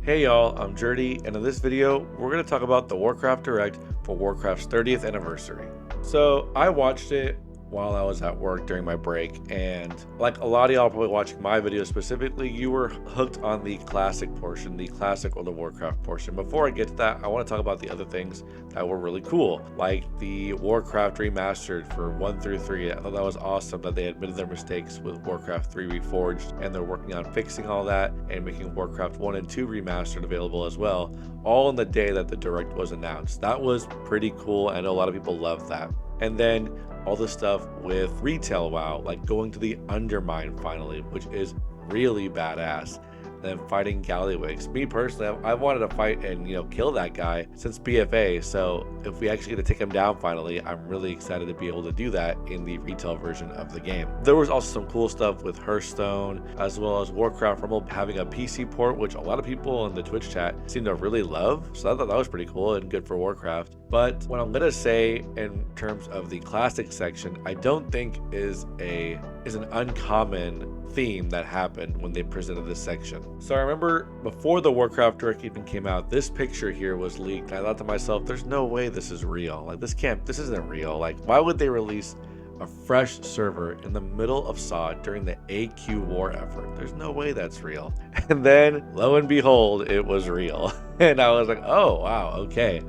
Hey y'all, I'm Jerdy, and in this video, we're going to talk about the Warcraft Direct for Warcraft's 30th anniversary. So I watched it while I was at work during my break, and like a lot of y'all probably watching my video specifically, you were hooked on the classic portion, the classic World of Warcraft portion. Before I get to that, I want to talk about the other things that were really cool, like the Warcraft Remastered for 1 through 3. I thought that was awesome that they admitted their mistakes with Warcraft 3 Reforged, and they're working on fixing all that and making Warcraft 1 and 2 Remastered available as well, all on the day that the Direct was announced. That was pretty cool. I know a lot of people love that. And then all the stuff with retail WoW, like going to the Undermine finally, which is really badass. And then fighting Galliwigs. Me personally, I've wanted to fight and kill that guy since BFA. So if we actually get to take him down finally, I'm really excited to be able to do that in the retail version of the game. There was also some cool stuff with Hearthstone, as well as Warcraft Rumble having a PC port, which a lot of people in the Twitch chat seem to really love. So I thought that was pretty cool and good for Warcraft. But what I'm gonna say in terms of the classic section, I don't think is an uncommon theme that happened when they presented this section. So I remember before the Warcraft Direct even came out, this picture here was leaked, and I thought to myself, there's no way this is real. Like this isn't real. Like why would they release a fresh server in the middle of SoD during the AQ war effort? There's no way that's real. And then lo and behold, it was real. And I was like, oh wow, okay.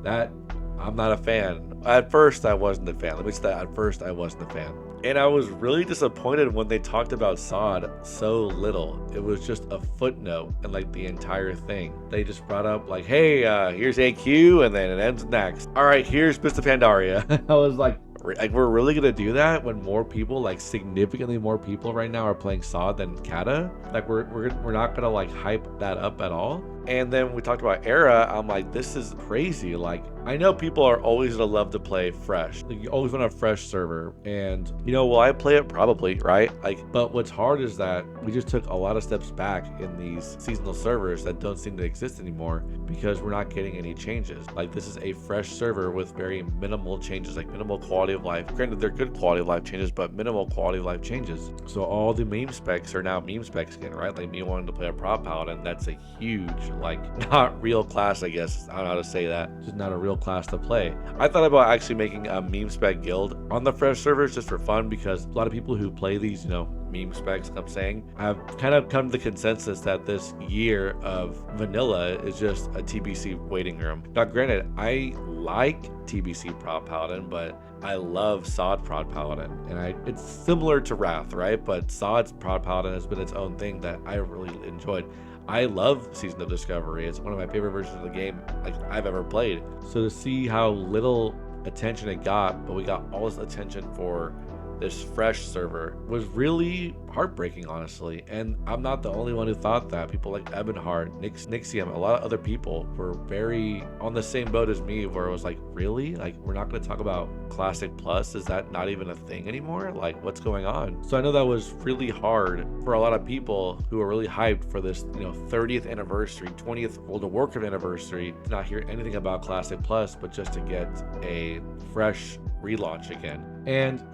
That I'm not a fan. At first I wasn't a fan. Let me say that at first I wasn't a fan. And I was really disappointed when they talked about SoD so little. It was just a footnote in like the entire thing. They just brought up like, hey, here's AQ, and then it ends next. All right, here's Mists of Pandaria. I was like, we're really gonna do that when more people, like significantly more people right now are playing SoD than Kata? Like we're not gonna like hype that up at all? And then we talked about Era. I'm like, this is crazy. Like, I know people are always gonna love to play fresh. Like, you always want a fresh server. And will I play it? Probably, right? Like, but what's hard is that we just took a lot of steps back in these seasonal servers that don't seem to exist anymore because we're not getting any changes. Like, this is a fresh server with very minimal changes, like minimal quality of life. Granted, they're good quality of life changes, but minimal quality of life changes. So all the meme specs are now meme specs again, right? Like me wanting to play a prop paladin, that's a huge, like, not real class, I guess. I don't know how to say that. Just not a real class to play. I thought about actually making a meme spec guild on the fresh servers just for fun, because a lot of people who play these, meme specs, I'm saying, have kind of come to the consensus that this year of vanilla is just a TBC waiting room. Now, granted, I like TBC Prod Paladin, but I love SoD Prod Paladin, and it's similar to Wrath, right? But SoD's Prod Paladin has been its own thing that I really enjoyed. I love Season of Discovery. It's one of my favorite versions of the game like I've ever played. So to see how little attention it got, but we got all this attention for this fresh server, was really heartbreaking, honestly. And I'm not the only one who thought that. People like Ebonheart, Nixium, a lot of other people were very on the same boat as me, where it was like, really? Like, we're not going to talk about Classic Plus? Is that not even a thing anymore? Like, what's going on? So I know that was really hard for a lot of people who were really hyped for this, 30th anniversary, 20th World of Warcraft anniversary, to not hear anything about Classic Plus, but just to get a fresh relaunch again. And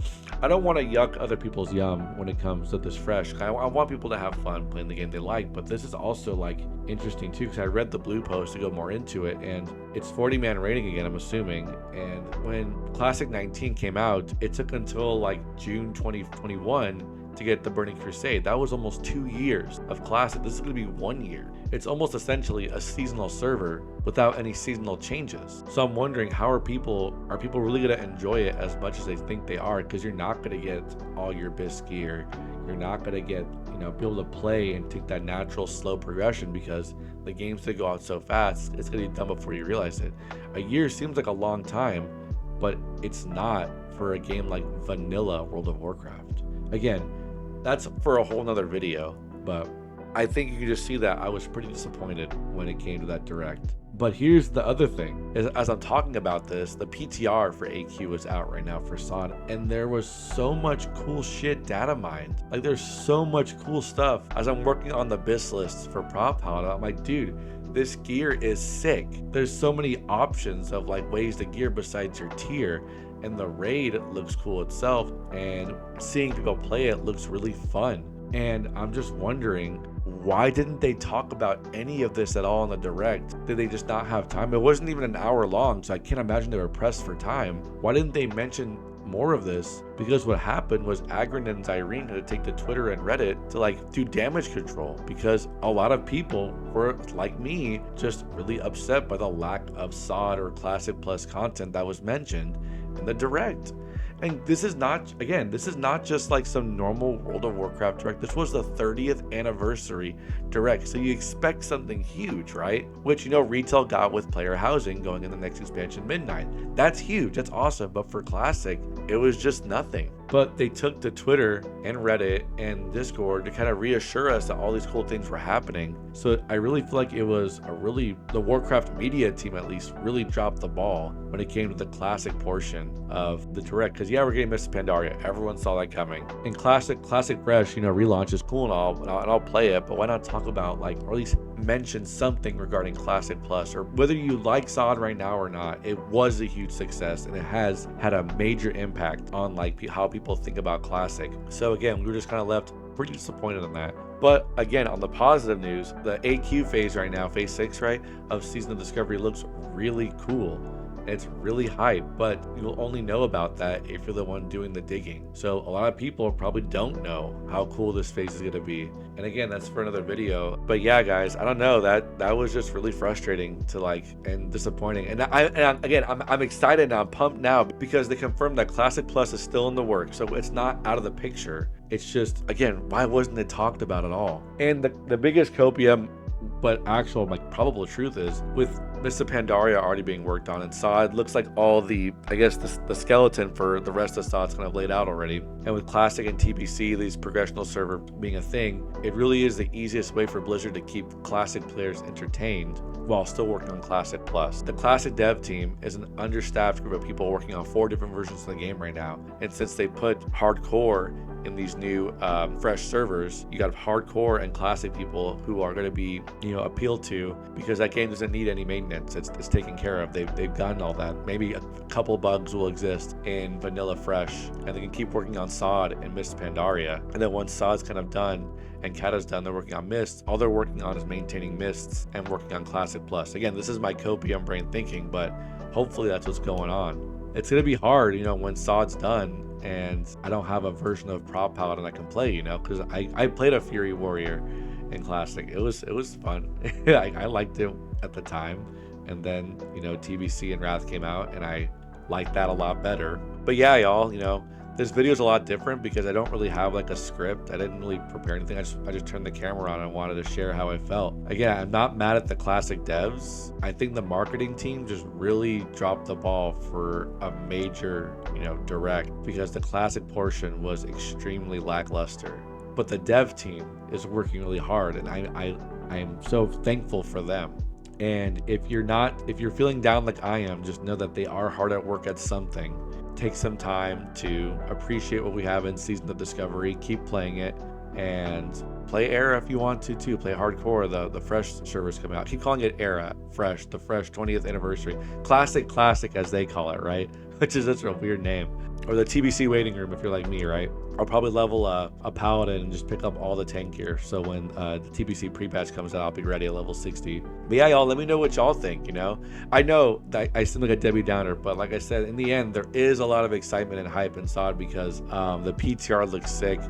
I don't want to yuck other people's yum when it comes to this fresh. I want people to have fun playing the game they like, but this is also like interesting too, because I read the blue post to go more into it, and it's 40-man rating again, I'm assuming. And when Classic 19 came out, it took until like June 2021 to get the Burning Crusade. That was almost 2 years of Classic. This is going to be 1 year. It's almost essentially a seasonal server without any seasonal changes. So I'm wondering, are people really going to enjoy it as much as they think they are? Because you're not going to get all your best gear. You're not going to get, be able to play and take that natural slow progression, because the games that go out so fast, it's going to be done before you realize it. A year seems like a long time, but it's not for a game like vanilla World of Warcraft. Again, that's for a whole nother video, but I think you can just see that I was pretty disappointed when it came to that Direct. But here's the other thing, is as I'm talking about this, the PTR for AQ is out right now for SoD, and there was so much cool shit data mined. Like, there's so much cool stuff. As I'm working on the BIS lists for Prop Paladin, I'm like, dude, this gear is sick. There's so many options of like ways to gear besides your tier. And the raid looks cool itself, and seeing people play it looks really fun. And I'm just wondering, why didn't they talk about any of this at all in the Direct? Did they just not have time? It wasn't even an hour long, so I can't imagine they were pressed for time. Why didn't they mention more of this? Because what happened was Agron and Zyrene had to take to Twitter and Reddit to like do damage control, because a lot of people were, like me, just really upset by the lack of SoD or Classic Plus content that was mentioned in the Direct. And this is not, again, this is not just like some normal World of Warcraft Direct. This was the 30th anniversary Direct. So you expect something huge, right? Which, you know, retail got with player housing going in the next expansion, Midnight. That's huge. That's awesome. But for Classic, it was just nothing. But they took to Twitter and Reddit and Discord to kind of reassure us that all these cool things were happening. So I really feel like it was the Warcraft media team at least really dropped the ball when it came to the Classic portion of the Direct. Because yeah, we're getting Mists of Pandaria. Everyone saw that coming. And Classic Fresh, you know, relaunch is cool and all, and I'll play it, but why not talk about, like, or at least mention something regarding Classic Plus, or whether you like SoD right now or not, it was a huge success and it has had a major impact on like how people think about Classic. So again, we were just kind of left pretty disappointed in that. But again, on the positive news, the AQ phase right now, phase 6, right, of Season of Discovery looks really cool. It's really hype, but you'll only know about that if you're the one doing the digging. So a lot of people probably don't know how cool this phase is going to be. And again, that's for another video. But yeah, guys, I don't know, that was just really frustrating to like, and disappointing. And I'm excited now, I'm pumped now, because they confirmed that Classic Plus is still in the works. So it's not out of the picture. It's just, again, why wasn't it talked about at all? And the biggest copium, but actual like probable truth is, with Mists of Pandaria already being worked on, and SoD looks like all the, I guess the skeleton for the rest of SoD's kind of laid out already. And with Classic and TBC, these progressional server being a thing, it really is the easiest way for Blizzard to keep Classic players entertained while still working on Classic Plus. The Classic dev team is an understaffed group of people working on 4 different versions of the game right now. And since they put hardcore in these new fresh servers, you got hardcore and Classic people who are going to be, you know, appealed to, because that game doesn't need any maintenance. It's taken care of. They've gotten all that. Maybe a couple bugs will exist in vanilla fresh, and they can keep working on SoD and Mists of Pandaria. And then once SoD's kind of done and Kata's done, they're working on Mists. All they're working on is maintaining Mists and working on Classic Plus. Again, this is my copium brain thinking, but hopefully that's what's going on. It's going to be hard, you know, when SoD's done and I don't have a version of Prop Paladin I can play, you know, because I played a Fury Warrior in Classic. It was fun. I liked it at the time, and then, you know, TBC and Wrath came out and I liked that a lot better. But yeah, y'all, you know, this video is a lot different because I don't really have like a script. I didn't really prepare anything. I just turned the camera on and wanted to share how I felt. Again, I'm not mad at the Classic devs. I think the marketing team just really dropped the ball for a major, you know, Direct, because the Classic portion was extremely lackluster. But the dev team is working really hard, and I am so thankful for them. And if you're feeling down like I am, just know that they are hard at work at something. Take some time to appreciate what we have in Season of Discovery, keep playing it, and play Era if you want to too. Play hardcore. The fresh servers coming out. Keep calling it Era, fresh, the fresh 20th anniversary. Classic as they call it, right? Which is such a weird name. Or the TBC waiting room if you're like me, right? I'll probably level a Paladin and just pick up all the tank gear. So when the TBC pre-patch comes out, I'll be ready at level 60. But yeah, y'all, let me know what y'all think, you know? I know that I seem like a Debbie Downer, but like I said, in the end, there is a lot of excitement and hype in SoD because the PTR looks sick.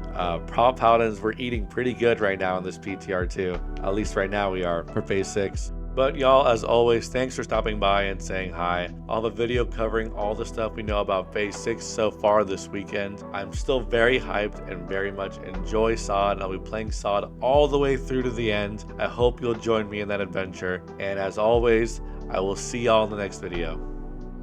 Prop Paladins, we're eating pretty good right now in this PTR too. At least right now we are for phase 6. But y'all, as always, thanks for stopping by and saying hi. I'll have a video covering all the stuff we know about phase 6 so far this weekend. I'm still very hyped and very much enjoy SoD, and I'll be playing SoD all the way through to the end. I hope you'll join me in that adventure. And as always, I will see y'all in the next video.